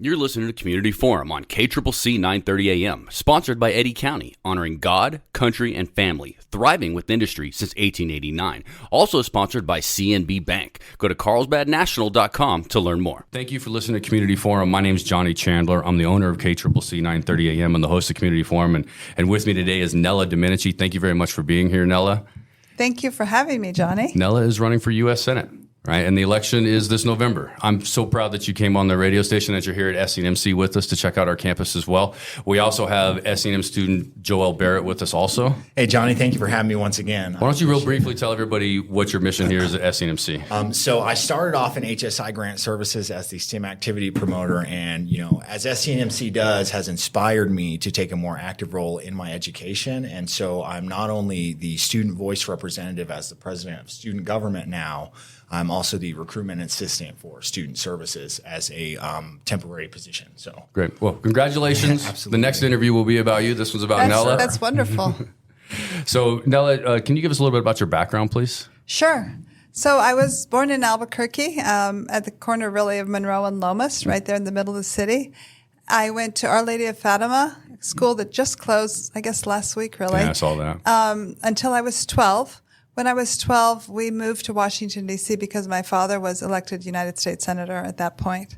You're listening to Community Forum on KCCC 930 AM, sponsored by Eddy County, honoring God, country, and family, thriving with industry since 1889. Also sponsored by CNB Bank. Go to carlsbadnational.com to learn more. Thank you for listening to Community Forum. My name is Johnny Chandler. I'm the owner of KCCC 930 AM and the host of Community Forum. And with me today is Nella Domenici. Thank you very much for being here, Nella. Thank you for having me, Johnny. Nella is running for U.S. Senate. Right, and the election is this November. I'm so proud that you came on the radio station, that you're here at SNMC with us to check out our campus as well. We also have SNM student Joel Barrett with us also. Hey, Johnny, thank you for having me once again. Why don't you real briefly tell everybody what your mission here is at SNMC? So I started off in HSI Grant Services as the STEM activity promoter, and as SNMC does, has inspired me to take a more active role in my education. And so I'm not only the student voice representative as the president of student government now, I'm also the recruitment assistant for student services as a temporary position. So great. Well, congratulations. Absolutely. The next interview will be about you. This one's about Nella. That's wonderful. So, Nella, can you give us a little bit about your background, please? Sure. So I was born in Albuquerque, at the corner really of Monroe and Lomas, right there in the middle of the city. I went to Our Lady of Fatima, a school that just closed, I guess, last week, really. Yeah, I saw that. Until I was 12. When I was 12, we moved to Washington, D.C. because my father was elected United States Senator at that point.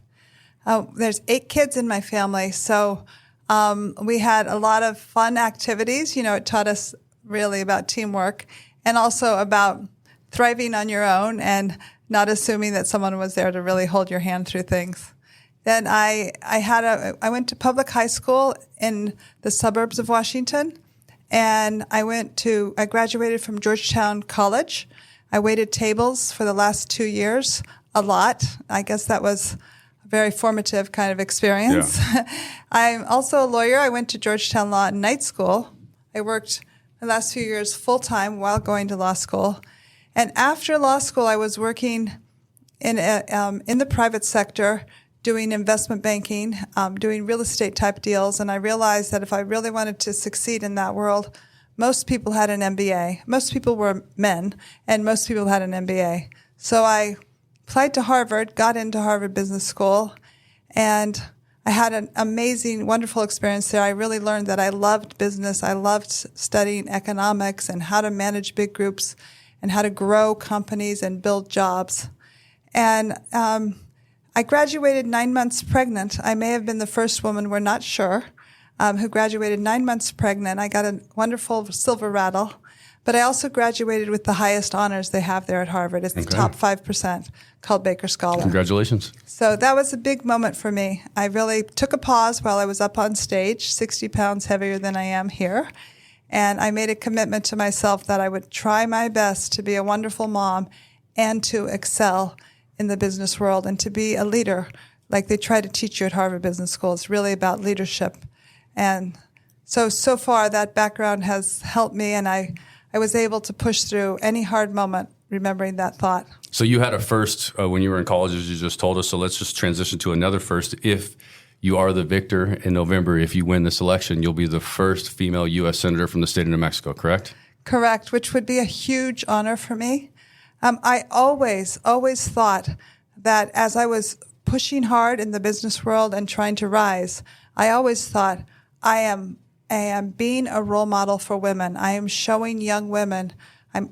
There's 8 kids in my family, so we had a lot of fun activities. It taught us really about teamwork and also about thriving on your own and not assuming that someone was there to really hold your hand through things. Then I went to public high school in the suburbs of Washington. And I graduated from Georgetown College. I waited tables for the last 2 years, a lot. I guess that was a very formative kind of experience. Yeah. I'm also a lawyer. I went to Georgetown Law Night School. I worked the last few years full-time while going to law school. And after law school, I was working in the private sector, doing investment banking, doing real estate type deals. And I realized that if I really wanted to succeed in that world, most people had an MBA. Most people were men, and most people had an MBA. So I applied to Harvard, got into Harvard Business School, and I had an amazing, wonderful experience there. I really learned that I loved business. I loved studying economics and how to manage big groups and how to grow companies and build jobs. And I graduated 9 months pregnant. I may have been the first woman, we're not sure, who graduated 9 months pregnant. I got a wonderful silver rattle, but I also graduated with the highest honors they have there at Harvard. It's the top 5%, called Baker Scholar. Congratulations. So that was a big moment for me. I really took a pause while I was up on stage, 60 pounds heavier than I am here, and I made a commitment to myself that I would try my best to be a wonderful mom and to excel in the business world and to be a leader like they try to teach you at Harvard Business School. It's really about leadership. And so far that background has helped me, and I was able to push through any hard moment remembering that thought. So you had a first when you were in college, as you just told us, so let's just transition to another first. If you are the victor in November, if you win this election, you'll be the first female U.S. Senator from the state of New Mexico, correct? Correct, which would be a huge honor for me. I always thought that as I was pushing hard in the business world and trying to rise, I always thought I am being a role model for women. I am showing young women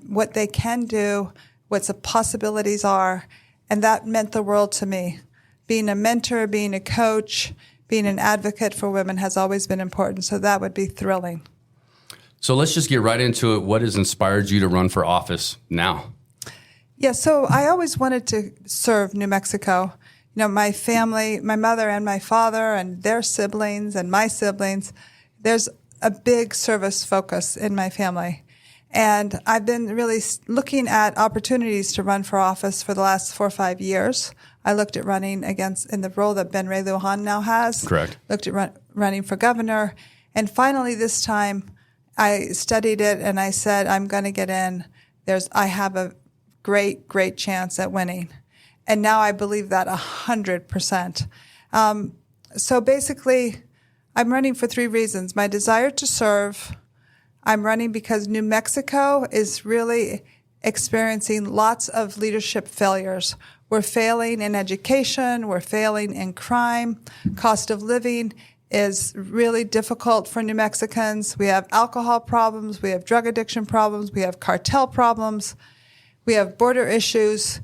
what they can do, what the possibilities are, and that meant the world to me. Being a mentor, being a coach, being an advocate for women has always been important, so that would be thrilling. So let's just get right into it. What has inspired you to run for office now? Yeah, so I always wanted to serve New Mexico. My family, my mother and my father and their siblings and my siblings, there's a big service focus in my family. And I've been really looking at opportunities to run for office for the last 4 or 5 years. I looked at running in the role that Ben Ray Lujan now has. Correct. Looked at running for governor. And finally this time I studied it and I said, I'm going to get in. I have a great chance at winning. And now I believe that 100%. So basically, I'm running for 3 reasons. My desire to serve. I'm running because New Mexico is really experiencing lots of leadership failures. We're failing in education, we're failing in crime, cost of living is really difficult for New Mexicans. We have alcohol problems, we have drug addiction problems, we have cartel problems, we have border issues.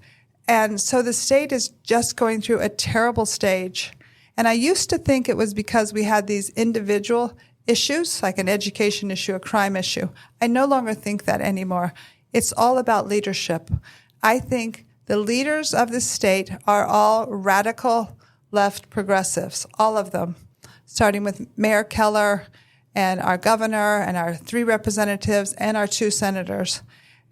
And so the state is just going through a terrible stage. And I used to think it was because we had these individual issues, like an education issue, a crime issue. I no longer think that anymore. It's all about leadership. I think the leaders of the state are all radical left progressives, all of them, starting with Mayor Keller and our governor and our 3 representatives and our 2 senators.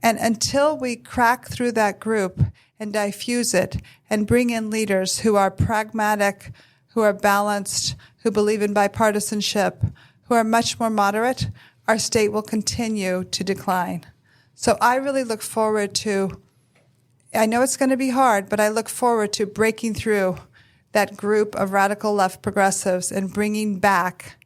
And until we crack through that group and diffuse it and bring in leaders who are pragmatic, who are balanced, who believe in bipartisanship, who are much more moderate, our state will continue to decline. So I really look forward to, I know it's going to be hard, but I look forward to breaking through that group of radical left progressives and bringing back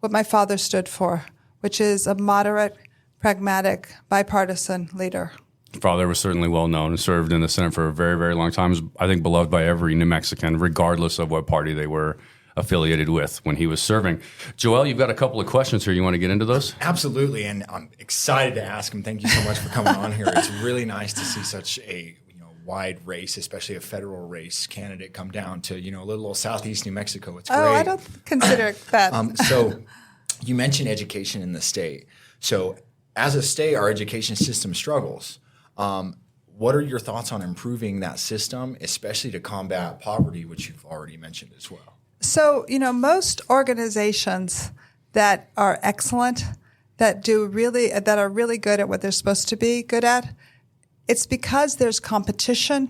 what my father stood for, which is a moderate, pragmatic, bipartisan leader. Father was certainly well known and served in the Senate for a very, very long time. Was, I think, beloved by every New Mexican, regardless of what party they were affiliated with when he was serving. Joel, you've got a couple of questions here. You want to get into those? Absolutely, and I'm excited to ask him. Thank you so much for coming on here. It's really nice to see such a wide race, especially a federal race candidate, come down to a little southeast New Mexico. It's great. Oh, I don't consider that. So you mentioned education in the state. So as a state, our education system struggles. What are your thoughts on improving that system, especially to combat poverty, which you've already mentioned as well? So, most organizations that are excellent, that are really good at what they're supposed to be good at, it's because there's competition,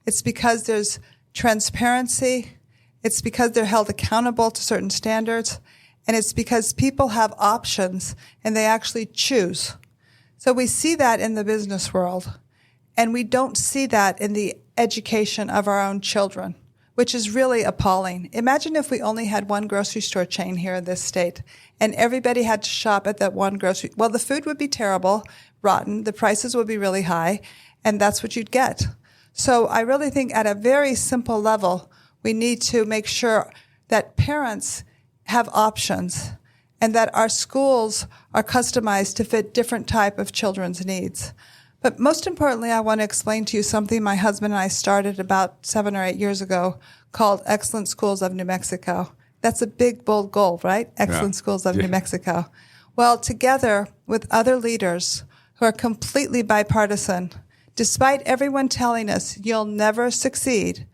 it's because there's transparency, it's because they're held accountable to certain standards, and it's because people have options and they actually choose. So we see that in the business world, and we don't see that in the education of our own children, which is really appalling. Imagine if we only had one grocery store chain here in this state, and everybody had to shop at that one grocery. Well, the food would be terrible, rotten, the prices would be really high, and that's what you'd get. So I really think at a very simple level, we need to make sure that parents have options and that our schools are customized to fit different type of children's needs. But most importantly, I want to explain to you something my husband and I started about 7 or 8 years ago called Excellent Schools of New Mexico. That's a big, bold goal, right? Excellent Schools of New Mexico. Well, together with other leaders who are completely bipartisan, despite everyone telling us you'll never succeed,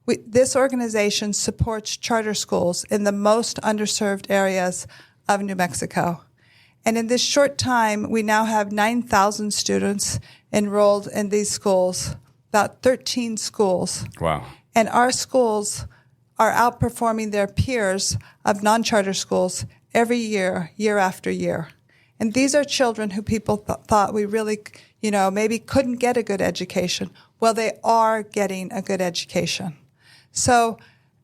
this organization supports charter schools in the most underserved areas of New Mexico. And in this short time, we now have 9,000 students enrolled in these schools, about 13 schools. Wow. And our schools are outperforming their peers of non-charter schools every year, year after year. And these are children who people thought we really, maybe couldn't get a good education. Well, they are getting a good education. So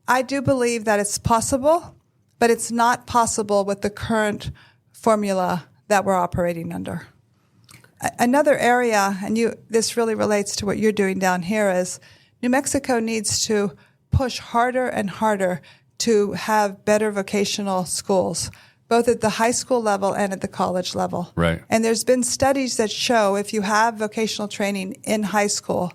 I do believe that it's possible, but it's not possible with the current formula that we're operating under. Another area, and this really relates to what you're doing down here, is New Mexico needs to push harder and harder to have better vocational schools, both at the high school level and at the college level. Right. And there's been studies that show if you have vocational training in high school,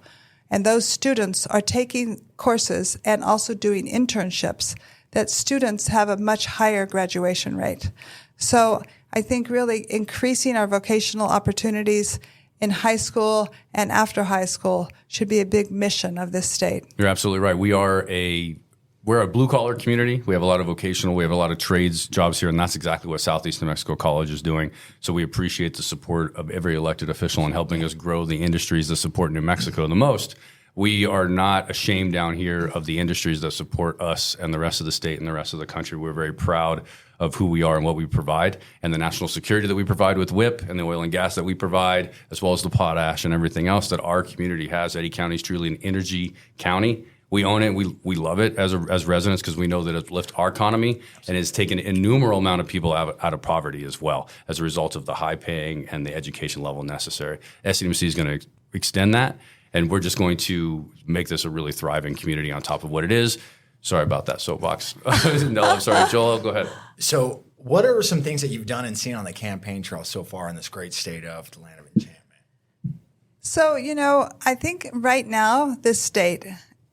and those students are taking courses and also doing internships, that students have a much higher graduation rate. So I think really increasing our vocational opportunities in high school and after high school should be a big mission of this state. You're absolutely right. We're a blue-collar community. We have a lot of vocational. We have a lot of trades jobs here, and that's exactly what Southeast New Mexico College is doing. So we appreciate the support of every elected official in helping us grow the industries that support New Mexico the most. We are not ashamed down here of the industries that support us and the rest of the state and the rest of the country. We're very proud of who we are and what we provide, and the national security that we provide with WIP and the oil and gas that we provide, as well as the potash and everything else that our community has. Eddy County is truly an energy county. We own it. We love it as residents because we know that it's lifted our economy and has taken an innumerable amount of people out of poverty as well as a result of the high paying and the education level necessary. SCMC is going to extend that. And we're just going to make this a really thriving community on top of what it is. Sorry about that soapbox. No, I'm sorry. Joel, go ahead. So what are some things that you've done and seen on the campaign trail so far in this great state of the land of enchantment? So, I think right now, this state,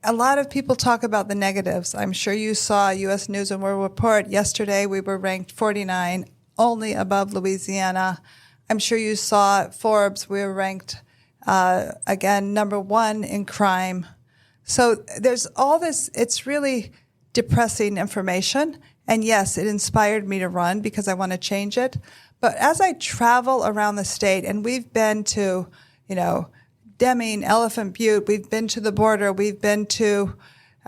a lot of people talk about the negatives. I'm sure you saw U.S. News and World Report. Yesterday, we were ranked 49, only above Louisiana. I'm sure you saw Forbes. We were ranked, again, number 1 in crime. So there's all this, it's really depressing information. And yes, it inspired me to run because I want to change it. But as I travel around the state, and we've been to, Deming, Elephant Butte, we've been to the border, we've been to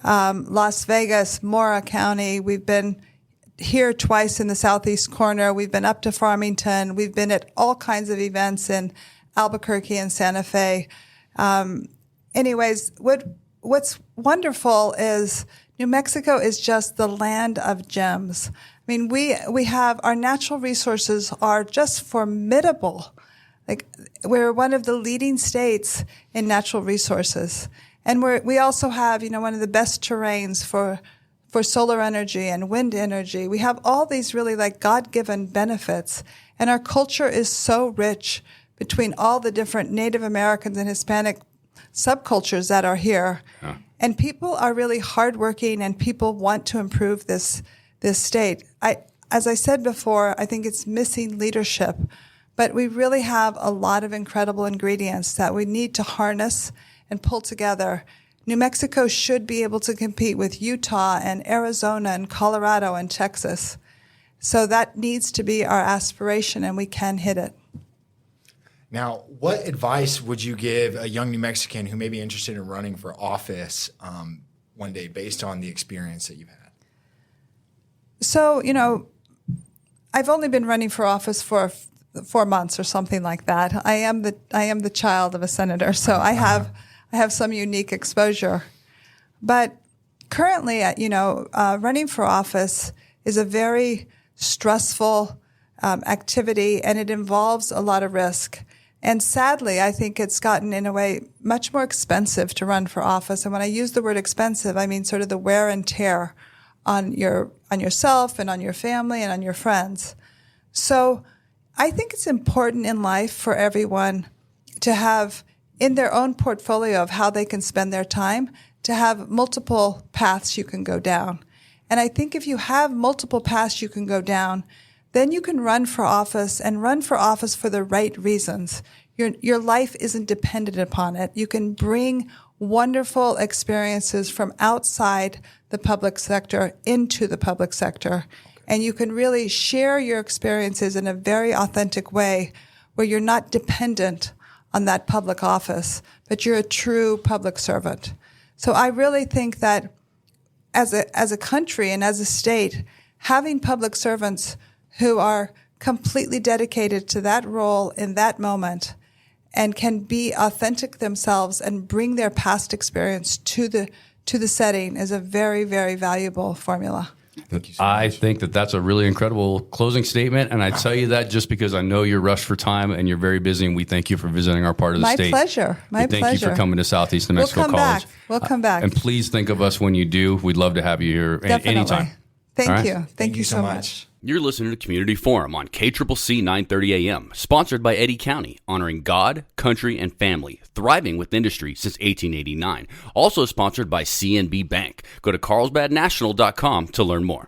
Las Vegas, Mora County, we've been here twice in the southeast corner, we've been up to Farmington, we've been at all kinds of events in Albuquerque and Santa Fe. Anyways, what's wonderful is New Mexico is just the land of gems. I mean, we have, our natural resources are just formidable. Like, we're one of the leading states in natural resources. And we also have, one of the best terrains for solar energy and wind energy. We have all these really God-given benefits. And our culture is so rich between all the different Native Americans and Hispanic subcultures that are here. Huh. And people are really hardworking, and people want to improve this state. As I said before, I think it's missing leadership. But we really have a lot of incredible ingredients that we need to harness and pull together. New Mexico should be able to compete with Utah and Arizona and Colorado and Texas. So that needs to be our aspiration, and we can hit it. Now, what advice would you give a young New Mexican who may be interested in running for office one day based on the experience that you've had? So, I've only been running for office for 4 months or something like that. I am the child of a senator, so I have some unique exposure. But currently, running for office is a very stressful activity, and it involves a lot of risk. And sadly, I think it's gotten, in a way, much more expensive to run for office. And when I use the word expensive, I mean sort of the wear and tear on yourself and on your family and on your friends. So I think it's important in life for everyone to have, in their own portfolio of how they can spend their time, to have multiple paths you can go down. And I think if you have multiple paths you can go down, then you can run for office, and run for office for the right reasons. Your life isn't dependent upon it. You can bring wonderful experiences from outside the public sector into the public sector. And you can really share your experiences in a very authentic way where you're not dependent on that public office, but you're a true public servant. So I really think that as a country and as a state, having public servants who are completely dedicated to that role in that moment and can be authentic themselves and bring their past experience to the setting is a very, very valuable formula. Thank you so much. I think that's a really incredible closing statement, and I tell you that just because I know you're rushed for time and you're very busy, and we thank you for visiting our part of the state. My pleasure. Thank you for coming to Southeast New Mexico College. We'll come back. And please think of us when you do. We'd love to have you here anytime. Thank you. Thank you so much. You're listening to Community Forum on KCCC 930 AM, sponsored by Eddy County, honoring God, country, and family, thriving with industry since 1889. Also sponsored by CNB Bank. Go to carlsbadnational.com to learn more.